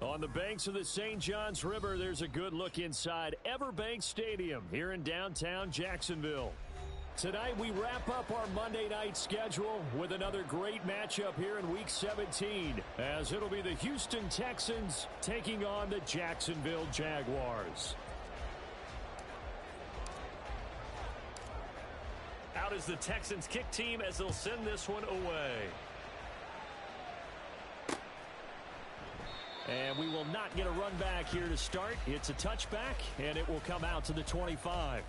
On the banks of the St. Johns River, there's a good look inside Everbank Stadium here in downtown Jacksonville. Tonight, we wrap up our Monday night schedule with another great matchup here in Week 17, as it'll be the Houston Texans taking on the Jacksonville Jaguars. Out is the Texans kick team as they'll send this one away. And we will not get a run back here to start. It's a touchback, and it will come out to the 25.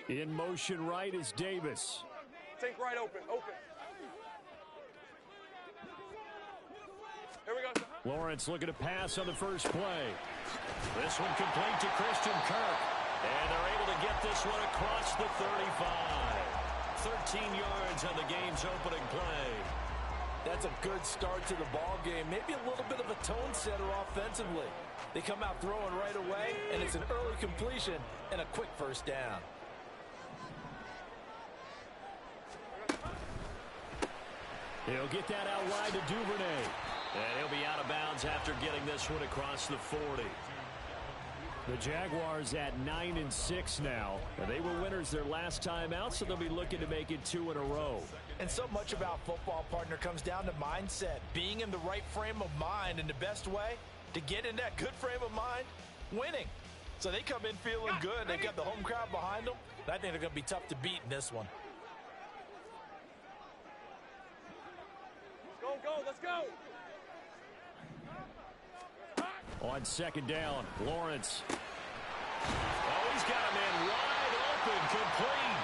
In motion right is Davis. Take right open. Here we go. Lawrence looking to pass on the first play. This one complete to Christian Kirk. And they're able to get this one across the 35. 13 yards on the game's opening play. That's a good start to the ball game. Maybe a little bit of a tone setter offensively. They come out throwing right away, and it's an early completion and a quick first down. He'll get that out wide to Duvernay. And he'll be out of bounds after getting this one across the 40. The Jaguars at 9-6 now. And they were winners their last time out, so they'll be looking to make it 2 in a row. And so much about football, partner, comes down to mindset. Being in the right frame of mind, and the best way to get in that good frame of mind, winning. So they come in feeling good. They've got the home crowd behind them. I think they're going to be tough to beat in this one. Let's go. On second down, Lawrence. Oh, he's got him in wide open, complete.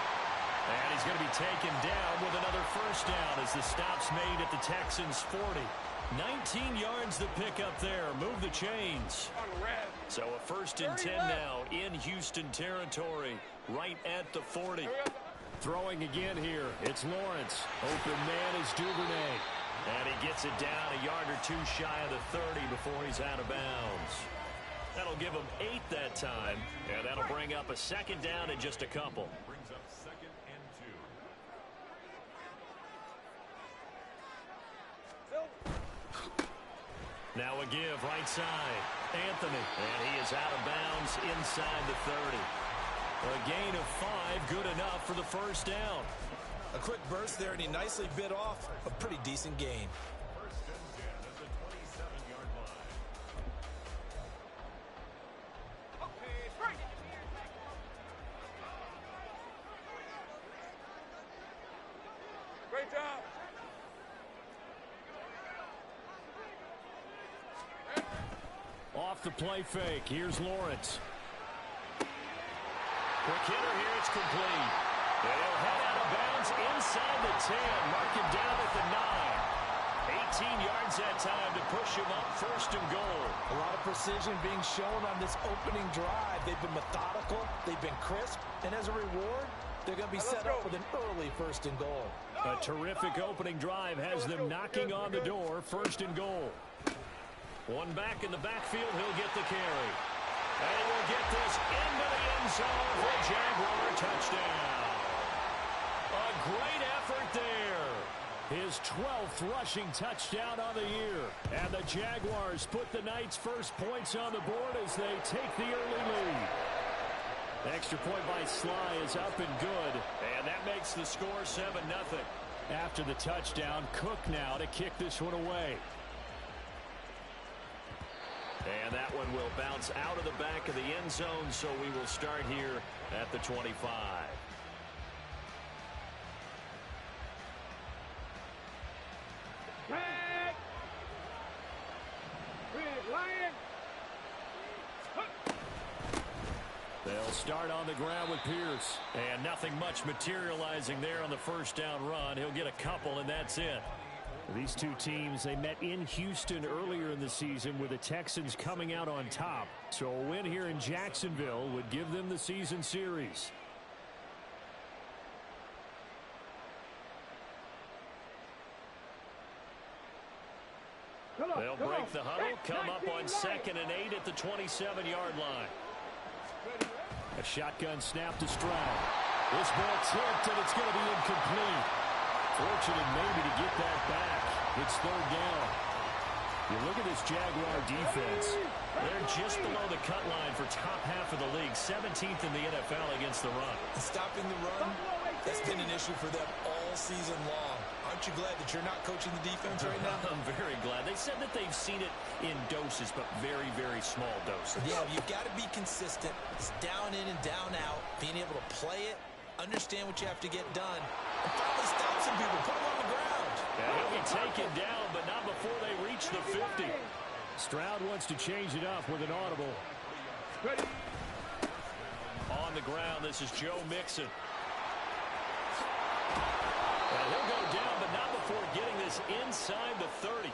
And he's going to be taken down with another first down as the stop's made at the Texans' 40. 19 yards to pick up there. Move the chains. So a 1st and 10 now in Houston territory, right at the 40. Throwing again here, it's Lawrence. Open man is Duvernay. And he gets it down a yard or two shy of the 30 before he's out of bounds. That'll give him 8 that time, and that'll bring up a second down in just a couple. Brings up 2nd and 2. Now a give right side. Anthony, and he is out of bounds inside the 30. A gain of 5, good enough for the first down. A quick burst there, and he nicely bit off a pretty decent gain. 1st and 10 at the 27-yard line. Great job. Off the play fake, here's Lawrence. Quick hitter here, it's complete. And he'll head out of bounds inside the 10. Mark him down at the 9. 18 yards that time to push him up 1st and goal. A lot of precision being shown on this opening drive. They've been methodical. They've been crisp. And as a reward, they're going to be set up with an early 1st and goal. A terrific opening drive has them knocking on the door. 1st and goal. One back in the backfield. He'll get the carry. And he will get this into the end zone for a Jaguar touchdown. A great effort there. His 12th rushing touchdown on the year. And the Jaguars put the night's first points on the board as they take the early lead. The extra point by Sly is up and good. And that makes the score 7-0. After the touchdown, Cook now to kick this one away. And that one will bounce out of the back of the end zone, so we will start here at the 25. They'll start on the ground with Pierce. And nothing much materializing there on the first down run. He'll get a couple, and that's it. These two teams, they met in Houston earlier in the season with the Texans coming out on top. So a win here in Jacksonville would give them the season series. They'll break the huddle, come up on 2nd and 8 at the 27-yard line. A shotgun snap to Stroud. This ball tipped, and it's going to be incomplete. Fortunate maybe to get that back. It's third down. You look at this Jaguar defense. They're just below the cut line for top half of the league. 17th in the NFL against the run. Stopping the run, that's been an issue for them all season long. Aren't you glad that you're not coaching the defense right now? I'm very glad. They said that they've seen it in doses, but very, very small doses. Yeah, you've got to be consistent. It's down in and down out. Being able to play it, understand what you have to get done, and finally stop some people, put them on the ground. Yeah, he'll be taken down, but not before they reach the 50. Stroud wants to change it up with an audible. On the ground, this is Joe Mixon. Well, he'll go down, but not before getting this inside the 30.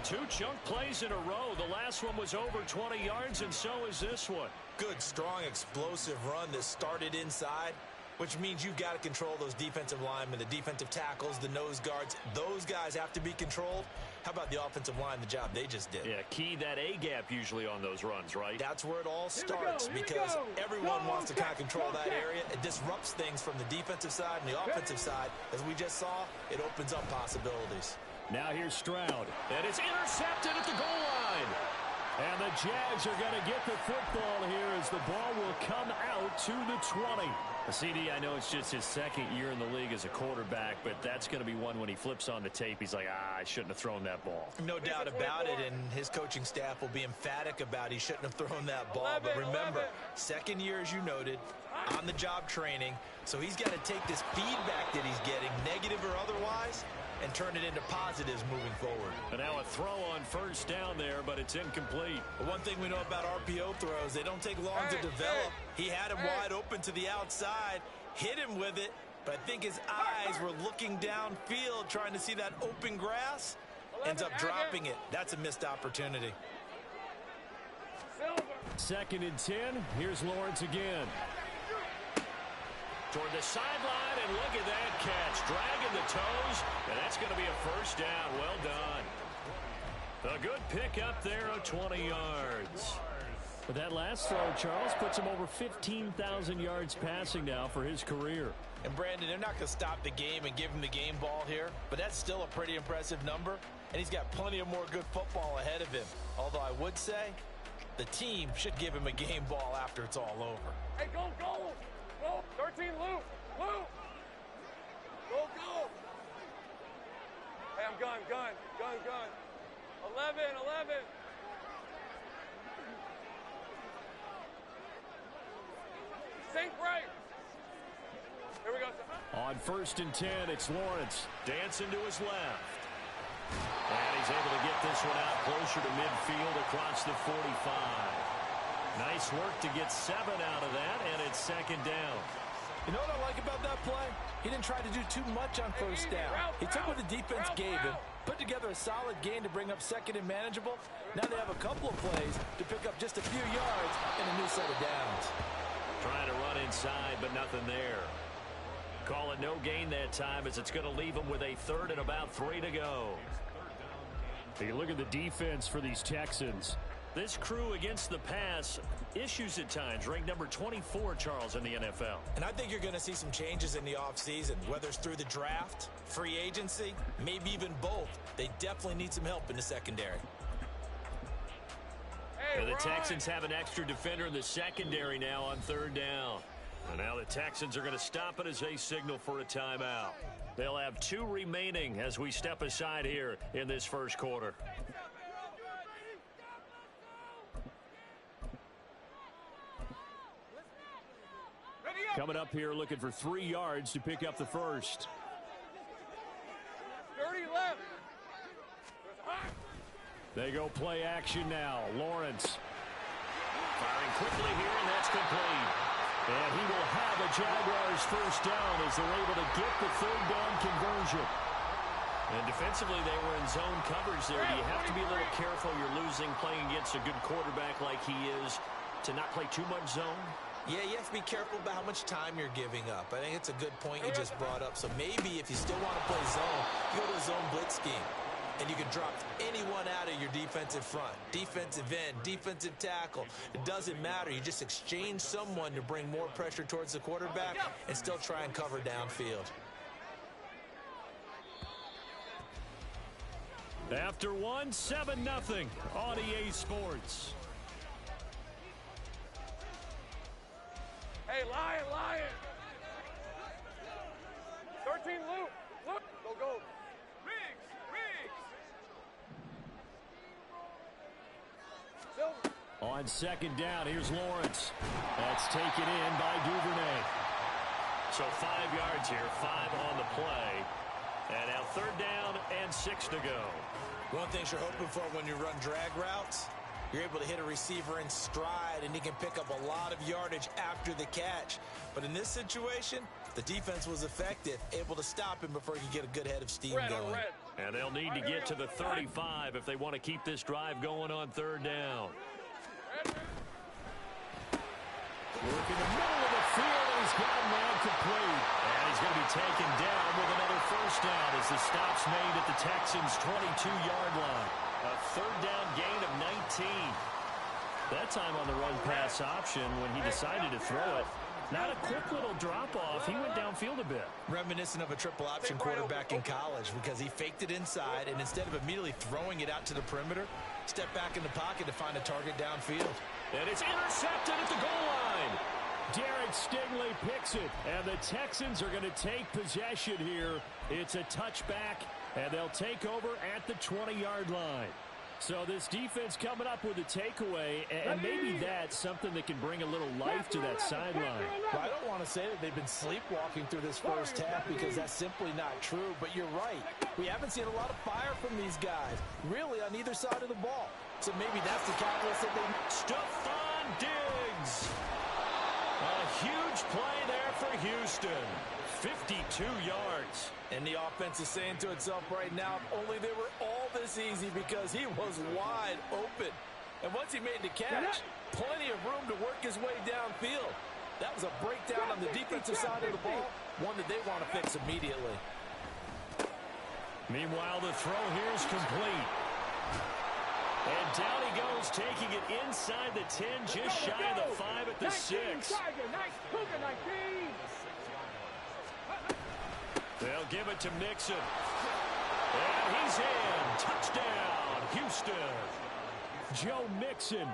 2 chunk plays in a row. The last one was over 20 yards, and so is this one. Good, strong, explosive run that started inside, which means you've got to control those defensive linemen, the defensive tackles, the nose guards. Those guys have to be controlled. How about the offensive line, the job they just did? Yeah, key that A-gap usually on those runs, right? That's where it all starts because everyone wants to kind of control that area. It disrupts things from the defensive side and the offensive side. As we just saw, it opens up possibilities. Now here's Stroud. And it's intercepted at the goal line. And the Jags are going to get the football here as the ball will come out to the 20. CD, I know it's just his second year in the league as a quarterback, but that's going to be one when he flips on the tape. He's like, I shouldn't have thrown that ball. No doubt about it, and his coaching staff will be emphatic about he shouldn't have thrown that ball. But remember, second year, as you noted, on-the-job training, so he's got to take this feedback that he's getting, negative or otherwise, and turn it into positives moving forward. And now a throw on first down there, but it's incomplete. But one thing we know about RPO throws, they don't take long to develop. He had him wide open to the outside, hit him with it, but I think his eyes were looking downfield trying to see that open grass, ends up dropping it. That's a missed opportunity. 2nd and 10. Here's Lawrence again. Toward the sideline, and look at that catch. Dragging the toes, and that's going to be a first down. Well done. A good pick up there of 20 yards. But that last throw, Charles, puts him over 15,000 yards passing now for his career. And Brandon, they're not going to stop the game and give him the game ball here, but that's still a pretty impressive number, and he's got plenty of more good football ahead of him. Although I would say the team should give him a game ball after it's all over. Hey, go, go! Go! 13, loop! Loop! Go, go! Hey, I'm gun. 11. Sink right! Here we go. On 1st and 10, it's Lawrence. Dancing to his left. And he's able to get this one out closer to midfield across the 45. Nice work to get 7 out of that, and it's 2nd down. You know what I like about that play? He didn't try to do too much on first down. He took what the defense gave him, put together a solid gain to bring up 2nd and manageable. Now they have a couple of plays to pick up just a few yards and a new set of downs. Trying to run inside, but nothing there. Call it no gain that time as it's going to leave him with a 3rd and about 3 to go. You look at the defense for these Texans. This crew against the pass, issues at times, ranked number 24, Charles, in the NFL. And I think you're going to see some changes in the offseason, whether it's through the draft, free agency, maybe even both. They definitely need some help in the secondary. And the Texans have an extra defender in the secondary now on third down. And now the Texans are going to stop it as they signal for a timeout. They'll have 2 remaining as we step aside here in this first quarter. Coming up here looking for 3 yards to pick up the first. 30 left. They go play action now. Lawrence firing quickly here, and that's complete. And he will have a Jaguars first down as they're able to get the third down conversion. And defensively, they were in zone coverage there. You have to be a little careful. You're losing playing against a good quarterback like he is to not play too much zone. Yeah, you have to be careful about how much time you're giving up. I think it's a good point you just brought up. So maybe if you still want to play zone, you go to a zone blitz scheme. And you can drop anyone out of your defensive front. Defensive end, defensive tackle. It doesn't matter. You just exchange someone to bring more pressure towards the quarterback and still try and cover downfield. After 1, 7-0 on EA Sports. Hey, Lion. 13 loop. Go. On second down, here's Lawrence. That's taken in by Duvernay. So 5 yards here, 5 on the play. And now third down and 6 to go. One thing you're hoping for when you run drag routes, you're able to hit a receiver in stride, and he can pick up a lot of yardage after the catch. But in this situation, the defense was effective, able to stop him before he could get a good head of steam going. And they'll need to get to the 35 if they want to keep this drive going on third down. Work in the middle of the field, and he's got a man complete. And he's going to be taken down with another first down as the stop's made at the Texans' 22-yard line. A third down gain of 19. That time on the run pass option when he decided to throw it. Not a quick little drop-off. He went downfield a bit. Reminiscent of a triple option quarterback in college because he faked it inside, and instead of immediately throwing it out to the perimeter, stepped back in the pocket to find a target downfield. And it's intercepted at the goal line. Derek Stingley picks it, and the Texans are going to take possession here. It's a touchback, and they'll take over at the 20-yard line. So this defense coming up with a takeaway, and maybe that's something that can bring a little life to that sideline. Well, I don't want to say that they've been sleepwalking through this first half because that's simply not true, but you're right. We haven't seen a lot of fire from these guys, really on either side of the ball. So maybe that's the catalyst that they... Stephon Diggs. A huge play there for Houston. 52 yards. And the offense is saying to itself right now, if only they were all this easy because he was wide open. And once he made the catch, plenty of room to work his way downfield. That was a breakdown on the defensive side of the ball, one that they want to fix immediately. Meanwhile, the throw here is complete. And down he goes, taking it inside the 10, just shy of the 5 at the 6. They'll give it to Mixon. And he's in. Touchdown, Houston. Joe Mixon,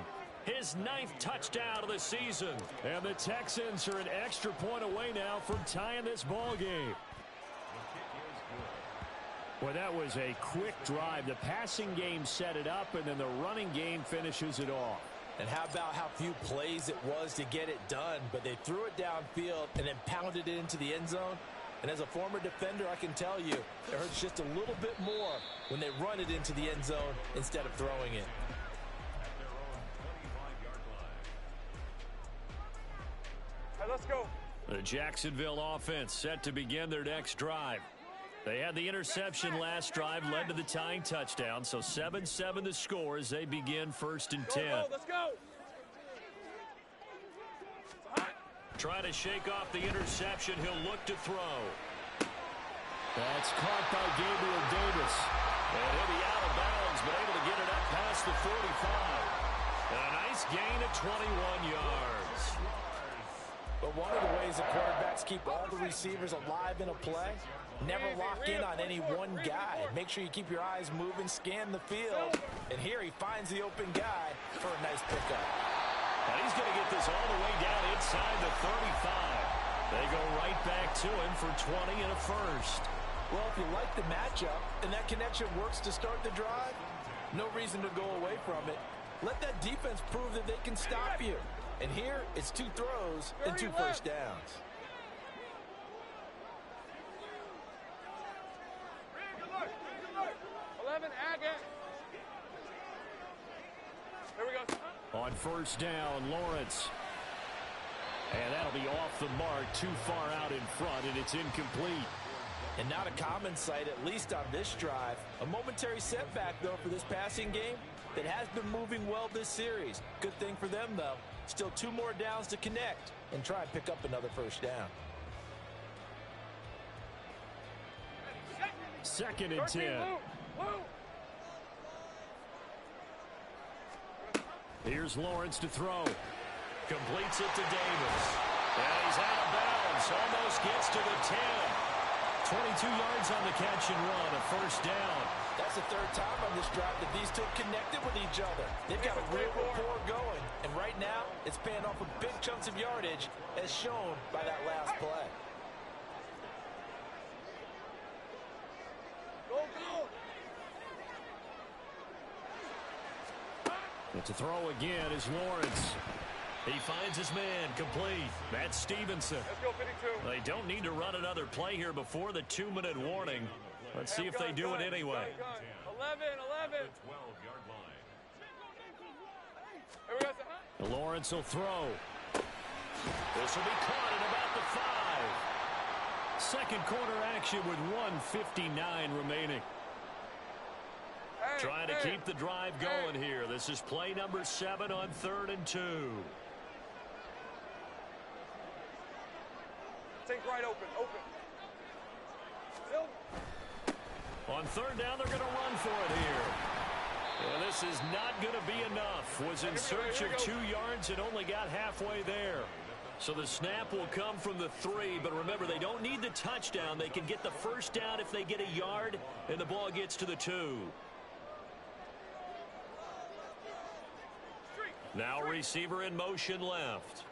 his 9th touchdown of the season. And the Texans are an extra point away now from tying this ball game. Well, that was a quick drive. The passing game set it up, and then the running game finishes it off. And how about how few plays it was to get it done, but they threw it downfield and then pounded it into the end zone. And as a former defender, I can tell you, it hurts just a little bit more when they run it into the end zone instead of throwing it. Hey, let's go. The Jacksonville offense set to begin their next drive. They had the interception last drive, led to the tying touchdown, so 7-7 the score as they begin 1st and 10. Let's go. Trying to shake off the interception. He'll look to throw. That's caught by Gabriel Davis. And he'll be out of bounds, but able to get it up past the 45. nice gain of 21 yards. But one of the ways the quarterbacks keep all the receivers alive in a play, never lock in on any one guy. Make sure you keep your eyes moving, scan the field. And here he finds the open guy for a nice pickup. And he's going to get this all the way down inside the 35. They go right back to him for 20 and a first. Well, if you like the matchup and that connection works to start the drive, no reason to go away from it. Let that defense prove that they can stop you. And here, it's 2 throws and 2 first downs. Good look. 11, Agate. There we go. On first down, Lawrence. And that'll be off the mark, too far out in front, and it's incomplete. And not a common sight, at least on this drive. A momentary setback, though, for this passing game that has been moving well this series. Good thing for them, though. Still 2 more downs to connect and try and pick up another first down. 2nd and 10. Here's Lawrence to throw. Completes it to Davis. And he's out of bounds. Almost gets to the 10. 22 yards on the catch and run. A first down. That's the 3rd time on this drive that these two connected with each other. They've got a real rapport going. And right now, it's paying off with big chunks of yardage, as shown by that last play. But to throw again is Lawrence. He finds his man, complete. That's Stevenson. Let's go, 52. They don't need to run another play here before the 2-minute warning. Let's see if they do it anyway. 11. 12-yard line. Here we go. Lawrence will throw. This will be caught at about the 5. Second quarter action with 1:59 remaining. Trying to keep the drive going here. This is play number 7 on 3rd and 2. Take right open. On 3rd down, they're going to run for it here. And this is not going to be enough. Was in search of 2 yards and only got halfway there. So the snap will come from the 3, but remember, they don't need the touchdown. They can get the first down if they get a yard, and the ball gets to the 2. Now receiver in motion left.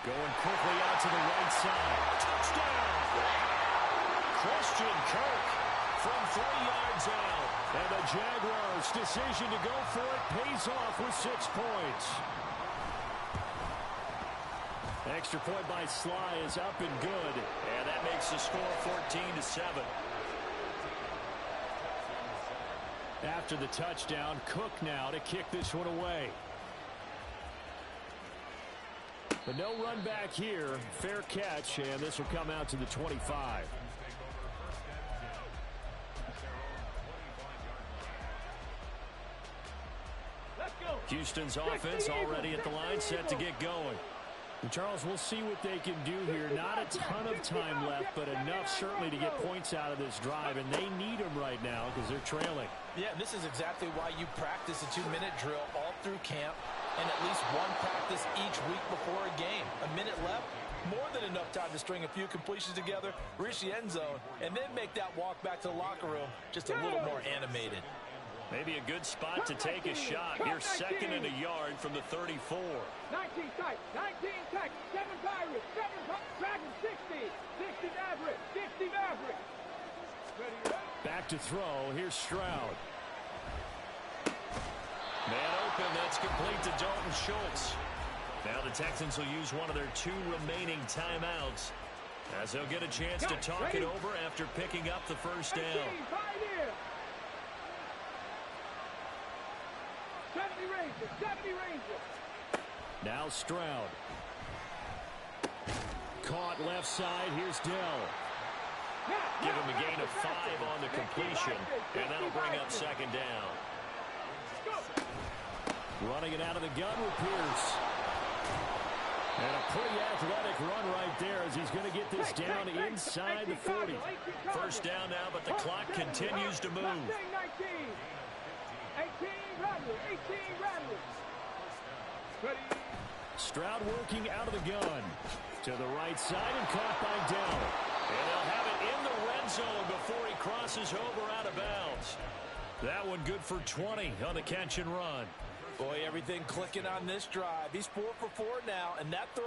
Going quickly out to the right side. Touchdown! Christian Kirk from 3 yards out. And the Jaguars' decision to go for it pays off with 6 points. Extra point by Sly is up and good. And that makes the score 14-7. After the touchdown, Cook now to kick this one away. But no run back here. Fair catch, and this will come out to the 25. Houston's offense already at the line, set to get going. And Charles, we'll see what they can do here. Not a ton of time left, but enough certainly to get points out of this drive, and they need them right now because they're trailing. Yeah, this is exactly why you practice a 2-minute drill all through camp and at least one practice each week before a game. A minute left, more than enough time to string a few completions together, reach the end zone, and then make that walk back to the locker room just a little more animated. Maybe a good spot to take a shot. Here's 2nd and a yard from the 34. 19 tight, 19 tight, 7 Pirates, 7 Dragons, 60, 60 Mavericks, 60 Mavericks. Back to throw. Here's Stroud. Man open. That's complete to Dalton Schultz. Now the Texans will use one of their 2 remaining timeouts as they'll get a chance to talk it over after picking up the first down. 70 Rangers. Now Stroud. Caught left side. Here's Dell. Give him a gain of 5 on the completion, and that'll bring up 2nd down. Running it out of the gun with Pierce. And a pretty athletic run right there as he's going to get this down inside the 40. First down now, but the clock continues to move. 18 Ready. Stroud working out of the gun. To the right side and caught by Dell. And they'll have it in the red zone before he crosses over out of bounds. That one good for 20 on the catch and run. Boy, everything clicking on this drive. He's 4 for 4 now, and that throw,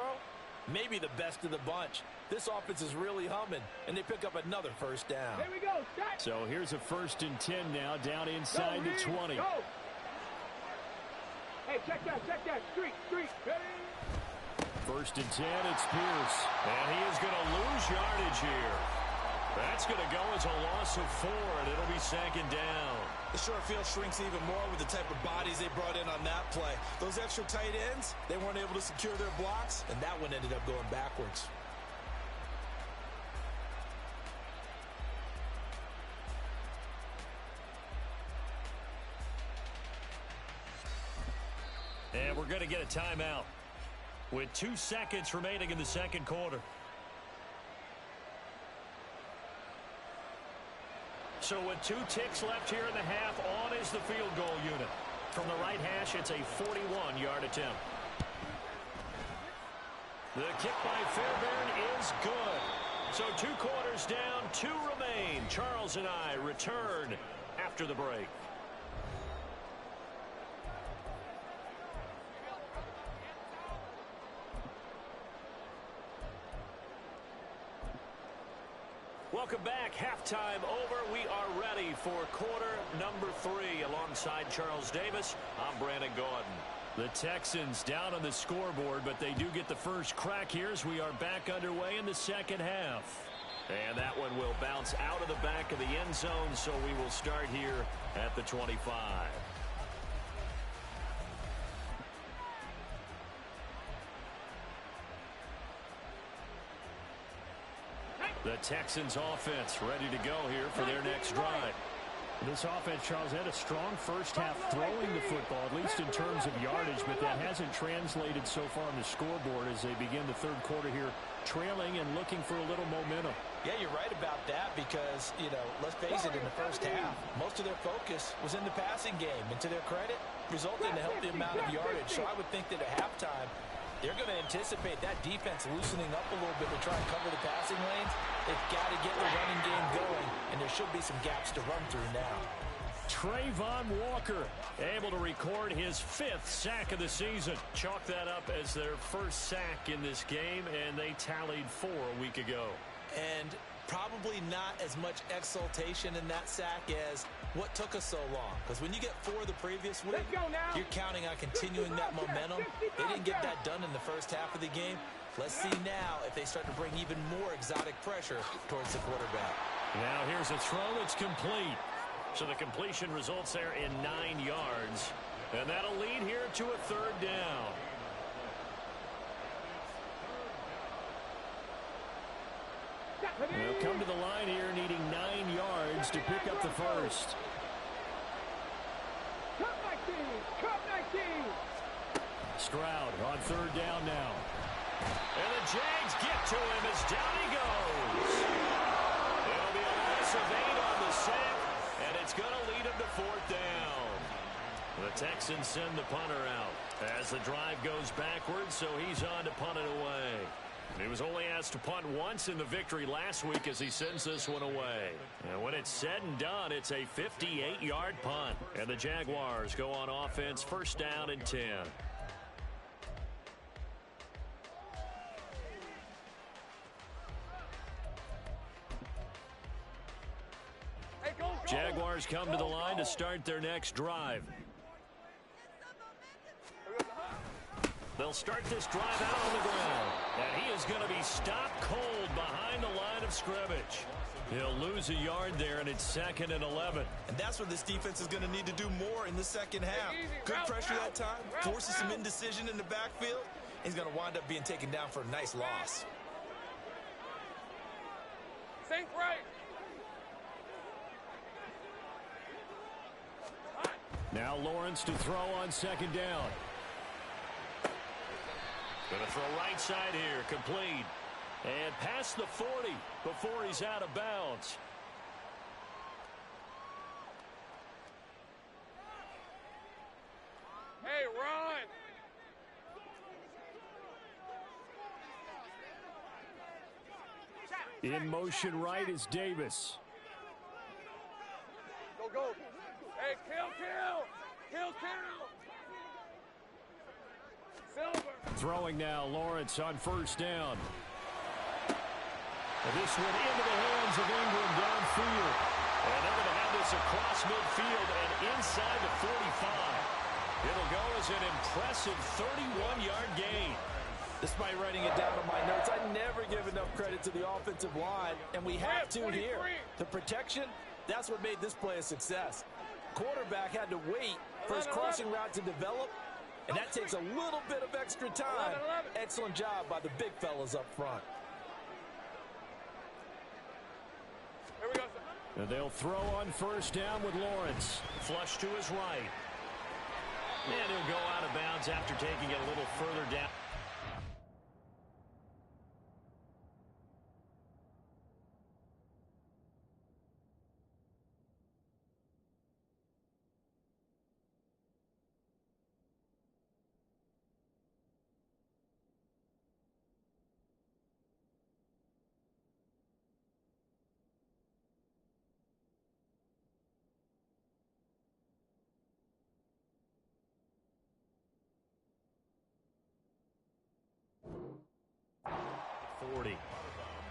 maybe the best of the bunch. This offense is really humming, and they pick up another first down. Here we go. Start. So here's a 1st and 10 now, down inside the 20. Go. Hey, check that. Street. Ready. 1st and 10, it's Pierce. And he is going to lose yardage here. That's going to go as a loss of 4, and it'll be 2nd down. The short field shrinks even more with the type of bodies they brought in on that play. Those extra tight ends, they weren't able to secure their blocks, and that one ended up going backwards. And we're going to get a timeout with 2 seconds remaining in the second quarter. So with 2 ticks left here in the half, on is the field goal unit. From the right hash, it's a 41-yard attempt. The kick by Fairbairn is good. So 2 quarters down, 2 remain. Charles and I return after the break. Welcome back. Halftime over. We are ready for quarter number 3. Alongside Charles Davis, I'm Brandon Gaudin. The Texans down on the scoreboard, but they do get the first crack here as we are back underway in the second half. And that one will bounce out of the back of the end zone, so we will start here at the 25. The Texans offense ready to go here for their next drive. This offense, Charles, had a strong first half throwing the football, at least in terms of yardage, but that hasn't translated so far on the scoreboard as they begin the third quarter here, trailing and looking for a little momentum. Yeah, you're right about that because, let's face it, in the first half, most of their focus was in the passing game. And to their credit, resulted in a healthy amount of yardage. So I would think that at halftime, they're going to anticipate that defense loosening up a little bit to try and cover the passing lanes. They've got to get the running game going, and there should be some gaps to run through now. Trayvon Walker able to record his 5th sack of the season. Chalk that up as their first sack in this game, and they tallied 4 a week ago. And probably not as much exultation in that sack as what took us so long. Because when you get 4 the previous week, you're counting on continuing that momentum. They didn't get that done in the first half of the game. Let's see now if they start to bring even more exotic pressure towards the quarterback. Now here's a throw that's complete. So the completion results there in 9 yards. And that'll lead here to a 3rd down. They'll come to the line here needing 9 yards to pick up the first. Cut 19. Stroud on 3rd down now. And the Jags get to him as down he goes. It'll be a loss of 8 on the sack, and it's going to lead him to 4th down. The Texans send the punter out as the drive goes backwards, so he's on to punt it away. He was only asked to punt once in the victory last week as he sends this one away. And when it's said and done, it's a 58-yard punt. And the Jaguars go on offense, 1st down and 10. Jaguars come to the line to start their next drive. They'll start this drive out on the ground. And he is going to be stopped cold behind the line of scrimmage. He'll lose a yard there, and it's 2nd and 11. And that's what this defense is going to need to do more in the second half. Good pressure that time, forces some indecision in the backfield. He's going to wind up being taken down for a nice loss. Think right. Now Lawrence to throw on 2nd down. Going to throw right side here, complete. And past the 40 before he's out of bounds. Hey, run. In motion right is Davis. Go, go. Hey, kill. Silver. Throwing now, Lawrence on first down. And this one into the hands of Ingram downfield. And they're going to have this across midfield and inside the 45. It'll go as an impressive 31-yard gain. Despite writing it down on my notes, I never give enough credit to the offensive line, and we have to here. The protection, that's what made this play a success. Quarterback had to wait for his crossing route to develop, and that takes a little bit of extra time. Excellent job by the big fellas up front. Here we go, sir. And they'll throw on first down with Lawrence. Flush to his right. And he'll go out of bounds after taking it a little further down.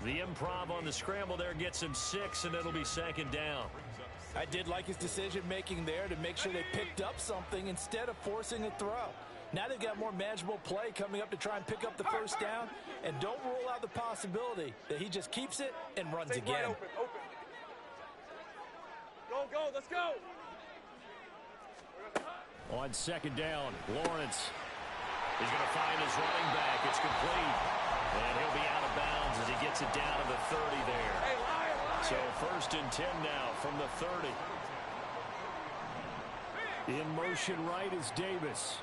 The improv on the scramble there gets him 6, and it'll be second down. I did like his decision-making there to make sure they picked up something instead of forcing a throw. Now they've got more manageable play coming up to try and pick up the first down, and don't rule out the possibility that he just keeps it and runs Stay again. wide open. Go, let's go. On second down, Lawrence is going to find his running back. It's complete. And he'll be out of bounds as he gets it down to the 30 there. Hey, lie. So first and 10 now from the 30. In motion right is Davis.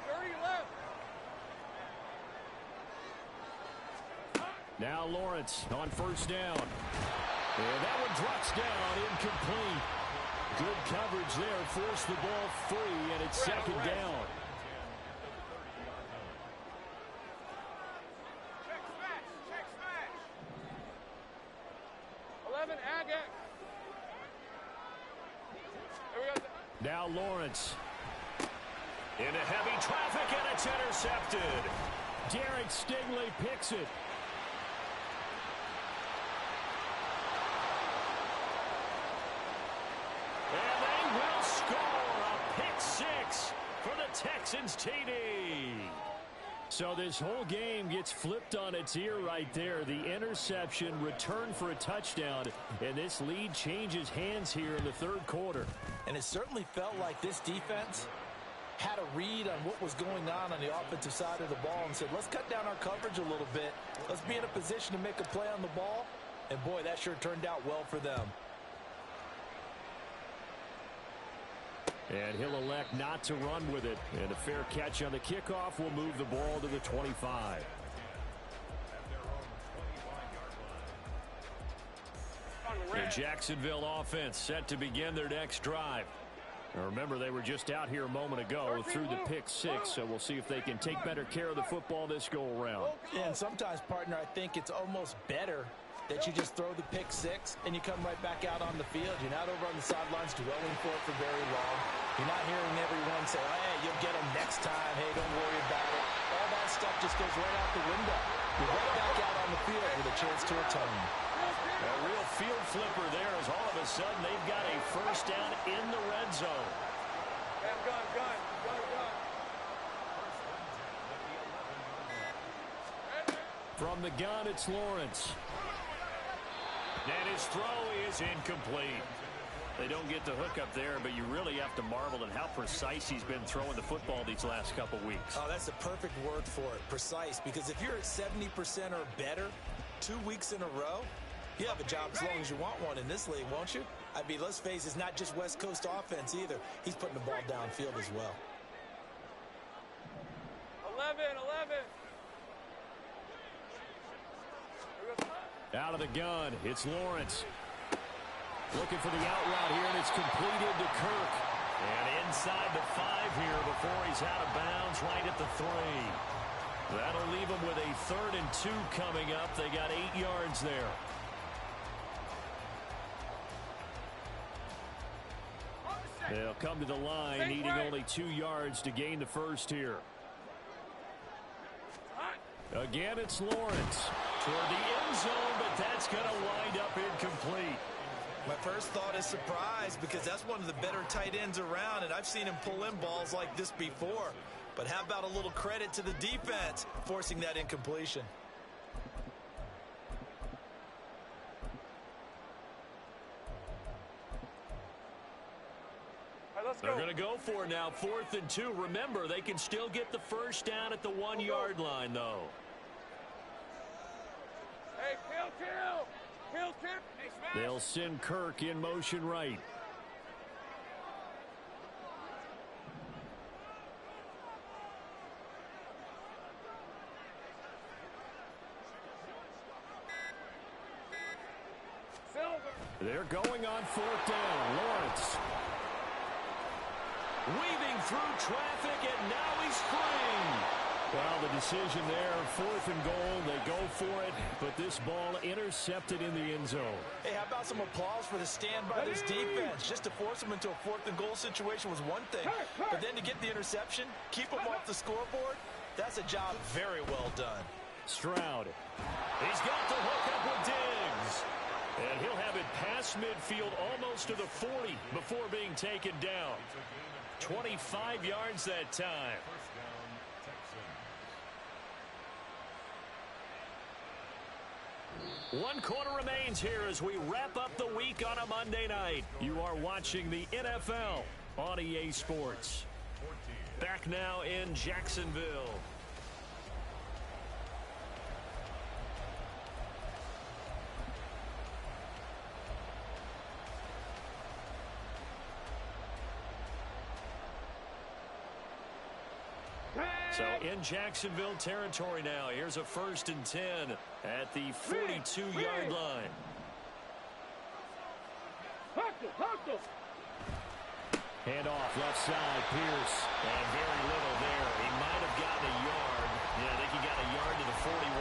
30 left. Now Lawrence on first down. And that one drops down, incomplete. Good coverage there, forced the ball free, and it's second down. Check smash. 11, Agate. Here we go. Now Lawrence. Into heavy traffic, and it's intercepted. Derek Stingley picks it. And they will score a pick 6 for the Texans TD. So this whole game gets flipped on its ear right there. The interception, return for a touchdown, and this lead changes hands here in the third quarter. And it certainly felt like this defense had a read on what was going on the offensive side of the ball and said, let's cut down our coverage a little bit. Let's be in a position to make a play on the ball. And boy, that sure turned out well for them. And he'll elect not to run with it. And a fair catch on the kickoff will move the ball to the 25. The Jacksonville offense set to begin their next drive. Now remember, they were just out here a moment ago through the pick 6, so we'll see if they can take better care of the football this go-around. Yeah, and sometimes, partner, I think it's almost better that you just throw the pick 6 and you come right back out on the field. You're not over on the sidelines dwelling for it for very long. You're not hearing everyone say, oh, hey, you'll get them next time. Hey, don't worry about it. All that stuff just goes right out the window. You're right back out on the field with a chance to atone. A real field flipper there as all of a sudden they've got a first down in the red zone. Gun. From the gun, it's Lawrence. And his throw is incomplete. They don't get the hook up there, but you really have to marvel at how precise he's been throwing the football these last couple weeks. Oh, that's a perfect word for it, precise, because if you're at 70% or better 2 weeks in a row, you have a job as long as you want one in this league, won't you? I mean, let's face it, it's not just West Coast offense either. He's putting the ball downfield as well. 11. Out of the gun, it's Lawrence. Looking for the out route here, and it's completed to Kirk. And inside the 5 here before he's out of bounds right at the 3. That'll leave them with a 3rd and 2 coming up. They got 8 yards there. They'll come to the line, needing only 2 yards to gain the first here. Again, it's Lawrence toward the end zone, but that's going to wind up incomplete. My first thought is surprise, because that's one of the better tight ends around, and I've seen him pull in balls like this before. But how about a little credit to the defense forcing that incompletion? They're going to go for it now, 4th and 2. Remember, they can still get the first down at the 1-yard line, though. Hey, kill. Hey, smash. They'll send Kirk in motion right. They're going on 4th down. Lawrence weaving through traffic, and now he's free. Well, the decision there, 4th and goal. They go for it, but this ball intercepted in the end zone. Hey, how about some applause for the stand by this defense? Just to force them into a 4th and goal situation was one thing, but then to get the interception, keep them off the scoreboard, that's a job very well done. Stroud. He's got the hook up with Diggs. And he'll have it past midfield almost to the 40 before being taken down. 25 yards that time. One quarter remains here as we wrap up the week on a Monday night. You are watching the NFL on EA Sports. Back now in Jacksonville. So in Jacksonville territory now. Here's a 1st and 10 at the 42-yard line. Handoff left side, Pierce. And very little there. He might have gotten a yard. Yeah, I think he got a yard to the 41.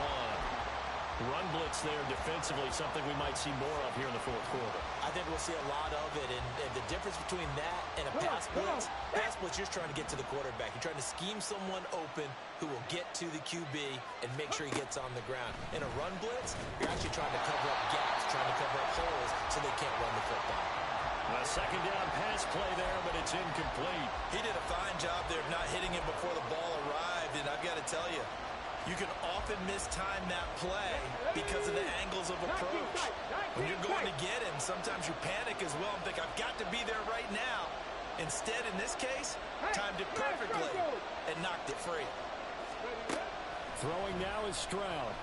Run blitz there defensively, something we might see more of here in the 4th quarter. I think we'll see a lot of it, and the difference between that and a pass blitz, you're just trying to get to the quarterback. You're trying to scheme someone open who will get to the QB and make sure he gets on the ground. In a run blitz, you're actually trying to cover up gaps, trying to cover up holes so they can't run the football. A 2nd down pass play there, but it's incomplete. He did a fine job there of not hitting it before the ball arrived, and I've got to tell you, you can often mistime that play because of the angles of approach. When you're going to get him, sometimes you panic as well and think, I've got to be there right now. Instead, in this case, timed it perfectly and knocked it free. Throwing now is Stroud.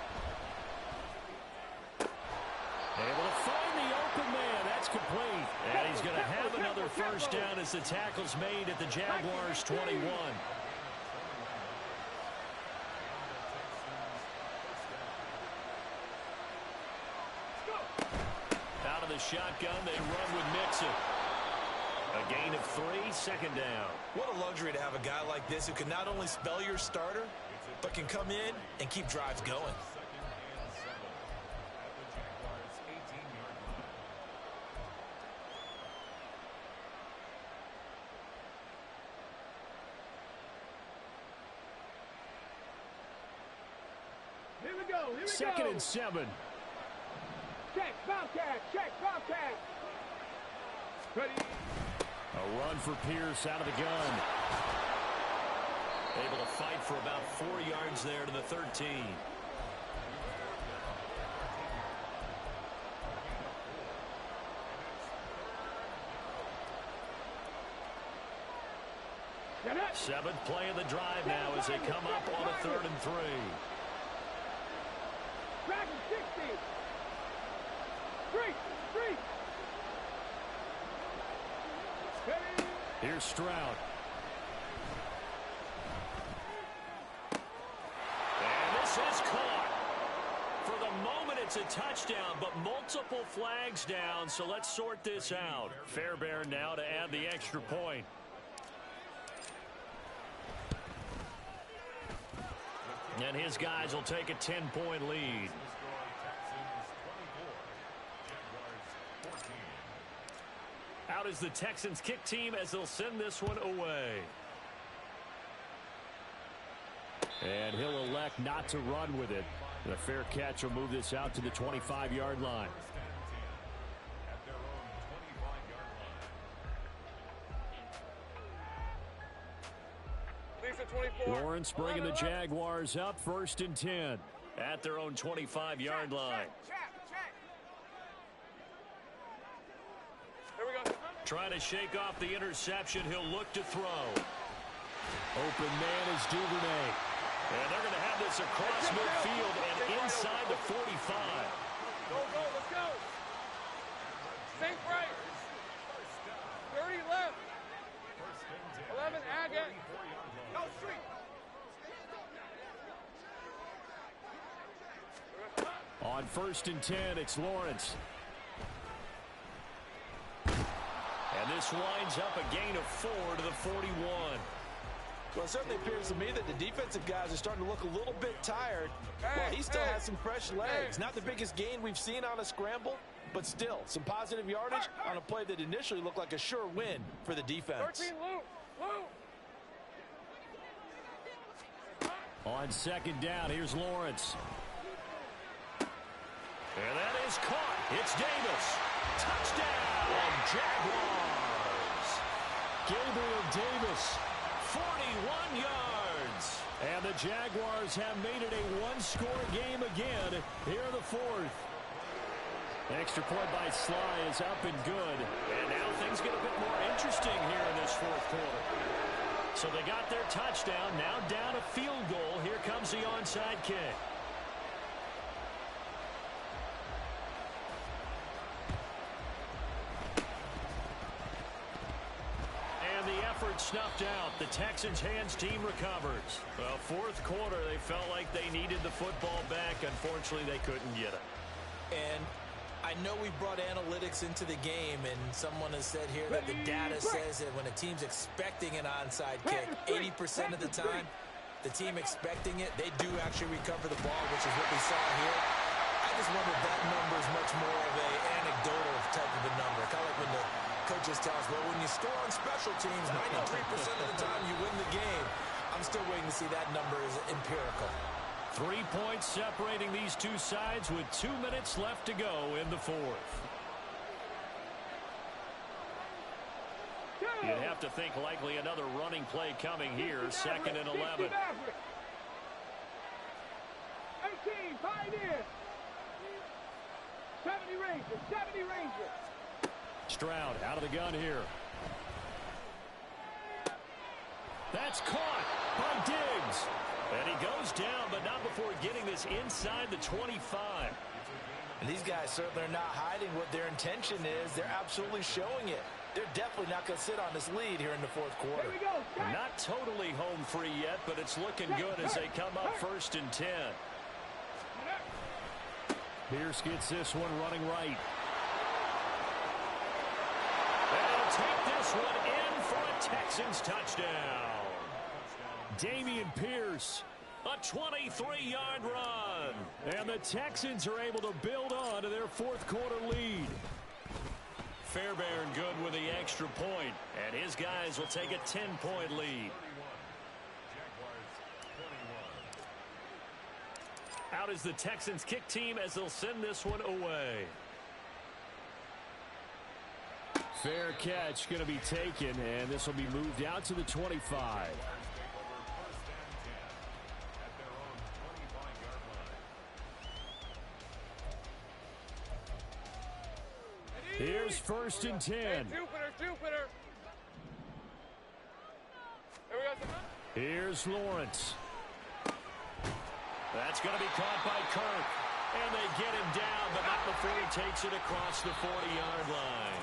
Able to find the open man. That's complete. And he's going to have another 1st down as the tackle's made at the Jaguars' 21. Out of the shotgun, they run with Mixon. A gain of 3, 2nd down. What a luxury to have a guy like this who can not only spell your starter, but can come in and keep drives going. Here we go. 2nd and 7. Check, Bobcat. Ready. A run for Pierce out of the gun. Able to fight for about 4 yards there to the 13. Get it. 7th play of the drive now as they come up on a 3rd and 3. Dragon 60. Street. Here's Stroud. And this is caught. For the moment, it's a touchdown, but multiple flags down, so let's sort this out. Fairbairn now to add the extra point. And his guys will take a 10-point lead. Out is the Texans kick team as they'll send this one away. And he'll elect not to run with it. And a fair catch will move this out to the 25-yard line. Lawrence bringing the Jaguars up 1st and 10 at their own 25-yard line. Here we go. Trying to shake off the interception. He'll look to throw. Open man is Duvernay. And they're going to have this across midfield and inside the 45. Go, let's go. Think right. 30 left. 11, Agate. No, street. On 1st and 10, it's Lawrence. And this winds up a gain of 4 to the 41. Well, it certainly appears to me that the defensive guys are starting to look a little bit tired. Well, he still has some fresh legs. Not the biggest gain we've seen on a scramble, but still some positive yardage on a play that initially looked like a sure win for the defense. 13, Luke. On 2nd down, here's Lawrence. And that is caught. It's Davis. Touchdown, Jaguars. Gabriel Davis, 41 yards. And the Jaguars have made it a one-score game again here in the 4th. Extra point by Sly is up and good. And now things get a bit more interesting here in this 4th quarter. So they got their touchdown, now down a field goal. Here comes the onside kick. And the effort snuffed out. The Texans' hands team recovers. Well, 4th quarter, they felt like they needed the football back. Unfortunately, they couldn't get it. And I know we brought analytics into the game, and someone has said here that the data says that when a team's expecting an onside kick, 80% of the time, the team expecting it, they do actually recover the ball, which is what we saw here. I just wonder if that number is much more of an anecdotal type of a number. Kind of like when the coaches tell us, well, when you score on special teams, 93% of the time you win the game. I'm still waiting to see that number is empirical. 3 points separating these two sides with 2 minutes left to go in the 4th. You'd have to think likely another running play coming here. 2nd and 11. 18, tied in. 70 Rangers. Stroud out of the gun here. That's caught by Diggs. And he goes down, but not before getting this inside the 25. And these guys certainly are not hiding what their intention is. They're absolutely showing it. They're definitely not going to sit on this lead here in the 4th quarter. Not totally home free yet, but it's looking good as they come up 1st and 10. Pierce gets this one running right. And he'll take this one in for a Texans touchdown. Damian Pierce, a 23-yard run. And the Texans are able to build on to their 4th quarter lead. Fairbairn good with the extra point. And his guys will take a 10-point lead. Out is the Texans kick team as they'll send this one away. Fair catch going to be taken, and this will be moved out to the 25. Here's 1st and 10. Hey, Jupiter. Here we go. Here's Lawrence. That's going to be caught by Kirk. And they get him down, but not before he takes it across the 40-yard line.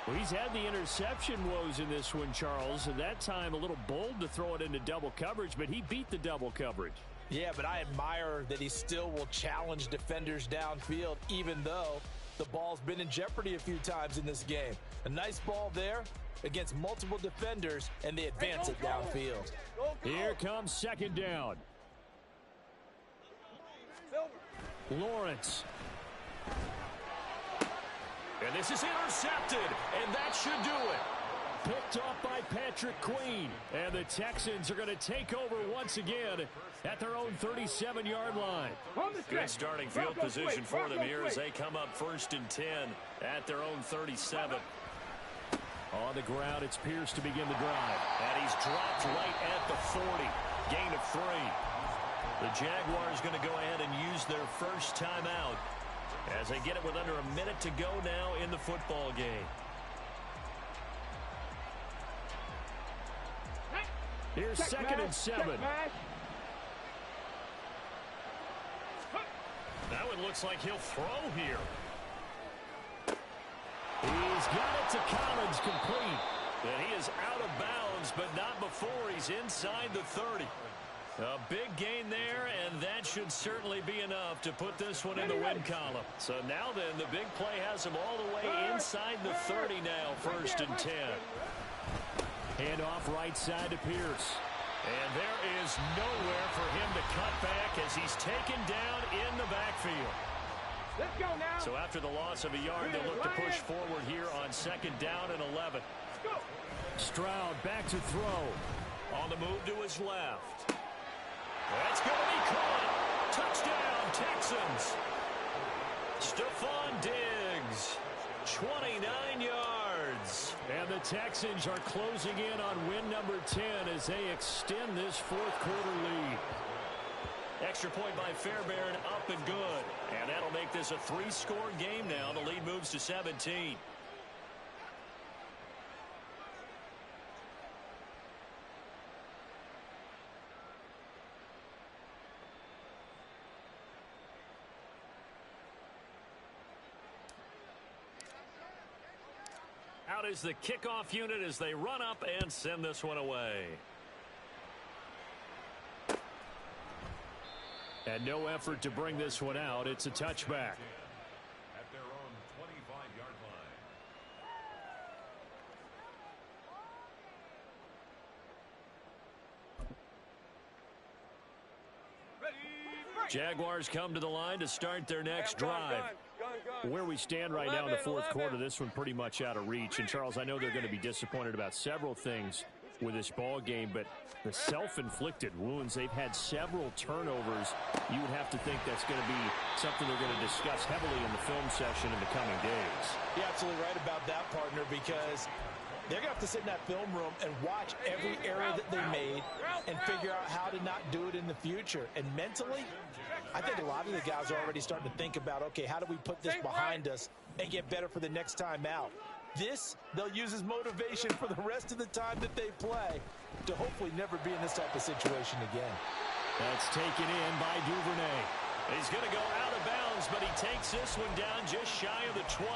Well, he's had the interception woes in this one, Charles, and that time a little bold to throw it into double coverage, but he beat the double coverage. Yeah, but I admire that he still will challenge defenders downfield, even though the ball's been in jeopardy a few times in this game. A nice ball there against multiple defenders, and they advance it downfield. Here comes 2nd down. Lawrence. And this is intercepted, and that should do it. Picked off by Patrick Queen. And the Texans are going to take over once again at their own 37-yard line. Good starting field position for them here as they come up 1st and 10 at their own 37. On the ground, it's Pierce to begin the drive. And he's dropped right at the 40. Gain of 3. The Jaguars going to go ahead and use their first timeout as they get it with under a minute to go now in the football game. Here's 2nd and 7. That one looks like he'll throw here. He's got it to Collins, complete. And he is out of bounds, but not before he's inside the 30. A big gain there, and that should certainly be enough to put this one in the win column. So now then, the big play has him all the way inside the 30 now, 1st and 10. Hand off right side to Pierce. And there is nowhere for him to cut back as he's taken down in the backfield. Let's go now. So after the loss of a yard, they'll look to push forward here on 2nd down and 11. Go. Stroud back to throw. On the move to his left. That's going to be caught. Touchdown, Texans. Stephon Diggs, 29 yards. And the Texans are closing in on win number 10 as they extend this 4th quarter lead. Extra point by Fairbairn, up and good. And that'll make this a 3-score game now. The lead moves to 17. Out is the kickoff unit as they run up and send this one away. And no effort to bring this one out. It's a touchback. At their own 25-yard line. Jaguars come to the line to start their next drive. Where we stand right now in the 4th quarter, this one pretty much out of reach. And, Charles, I know they're going to be disappointed about several things with this ball game, but the self-inflicted wounds, they've had several turnovers. You would have to think that's going to be something they're going to discuss heavily in the film session in the coming days. You're absolutely right about that, partner, because they're going to have to sit in that film room and watch every error that they made and figure out how to not do it in the future. And mentally, I think a lot of the guys are already starting to think about, okay, how do we put this behind us and get better for the next time out? This, they'll use as motivation for the rest of the time that they play to hopefully never be in this type of situation again. That's taken in by Duvernay. He's going to go out of bounds, but he takes this one down just shy of the 20.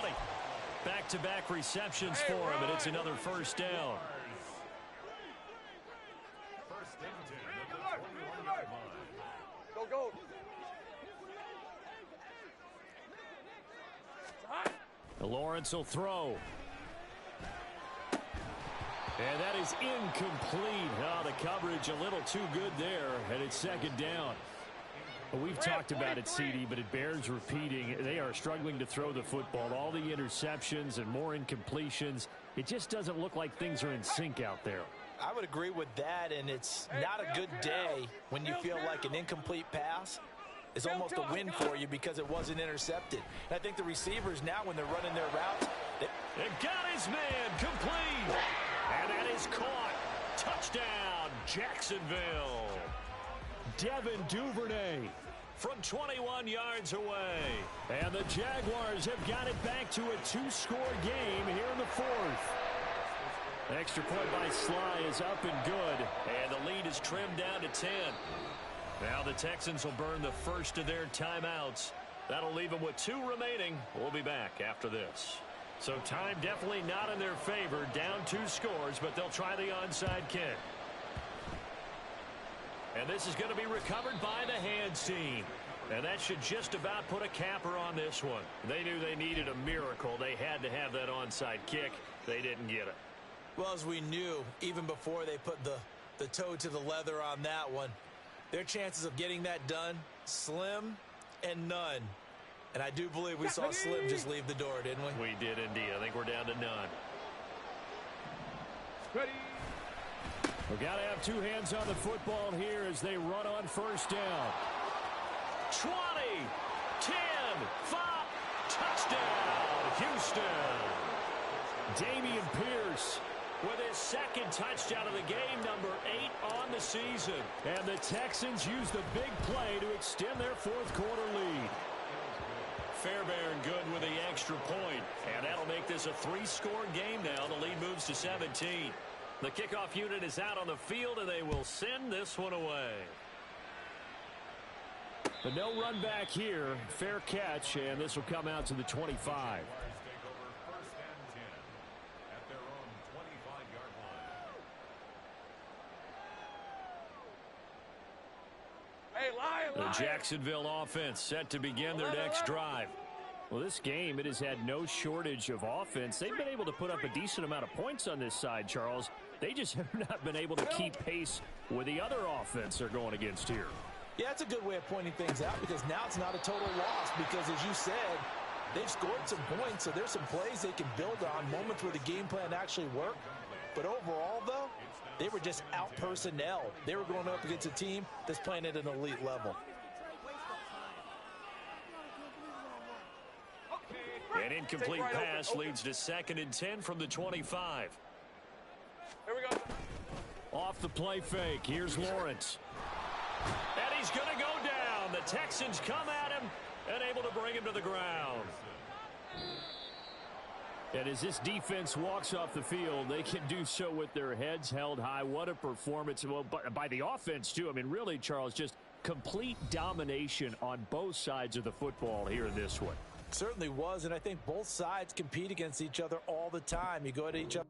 Back-to-back receptions for him, and it's another 1st down. First and 10 at the 21-yard line. Go, go. Lawrence will throw. And that is incomplete. Oh, the coverage a little too good there, and it's 2nd down. Well, we've talked about it, CD, but it bears repeating. They are struggling to throw the football. All the interceptions and more incompletions. It just doesn't look like things are in sync out there. I would agree with that, and it's not a good day when you feel like an incomplete pass is almost a win for you because it wasn't intercepted. And I think the receivers now, when they're running their routes, It got his man complete. And that is caught. Touchdown, Jacksonville. Devin Duvernay From 21 yards away. And the Jaguars have got it back to a 2-score game here in the 4th. Extra point by Sly is up and good. And the lead is trimmed down to 10. Now the Texans will burn the first of their timeouts. That'll leave them with 2 remaining. We'll be back after this. So time definitely not in their favor. Down 2 scores, but they'll try the onside kick. And this is going to be recovered by the hands team. And that should just about put a capper on this one. They knew they needed a miracle. They had to have that onside kick. They didn't get it. well, as we knew, even before they put the toe to the leather on that one, their chances of getting that done, slim and none. And I do believe we saw Slim just leave the door, didn't we? We did indeed. I think we're down to none. Ready. We've got to have two hands on the football here as they run on first down. 20, 10, 5, touchdown, Houston. Damian Pierce with his second touchdown of the game, number 8 on the season. And the Texans use the big play to extend their fourth quarter lead. Fairbairn good with the extra point, and that'll make this a 3-score game now. The lead moves to 17. The kickoff unit is out on the field, and they will send this one away. But no run back here. Fair catch, and this will come out to the 25. The Jacksonville offense set to begin their next drive. Well, this game, it has had no shortage of offense. They've been able to put up a decent amount of points on this side, Charles. They just have not been able to keep pace with the other offense they're going against here. Yeah, that's a good way of pointing things out because now it's not a total loss because, as you said, they've scored some points, so there's some plays they can build on, moments where the game plan actually worked. But overall, though, they were just out-personnel. They were going up against a team that's playing at an elite level. An incomplete pass leads to 2nd and 10 from the 25. Here we go. Off the play fake, here's Lawrence. And he's going to go down. The Texans come at him and able to bring him to the ground. And as this defense walks off the field, they can do so with their heads held high. What a performance. Well, by the offense, too. I mean, really, Charles, just complete domination on both sides of the football here in this one. Certainly was, and I think both sides compete against each other all the time. You go at each other.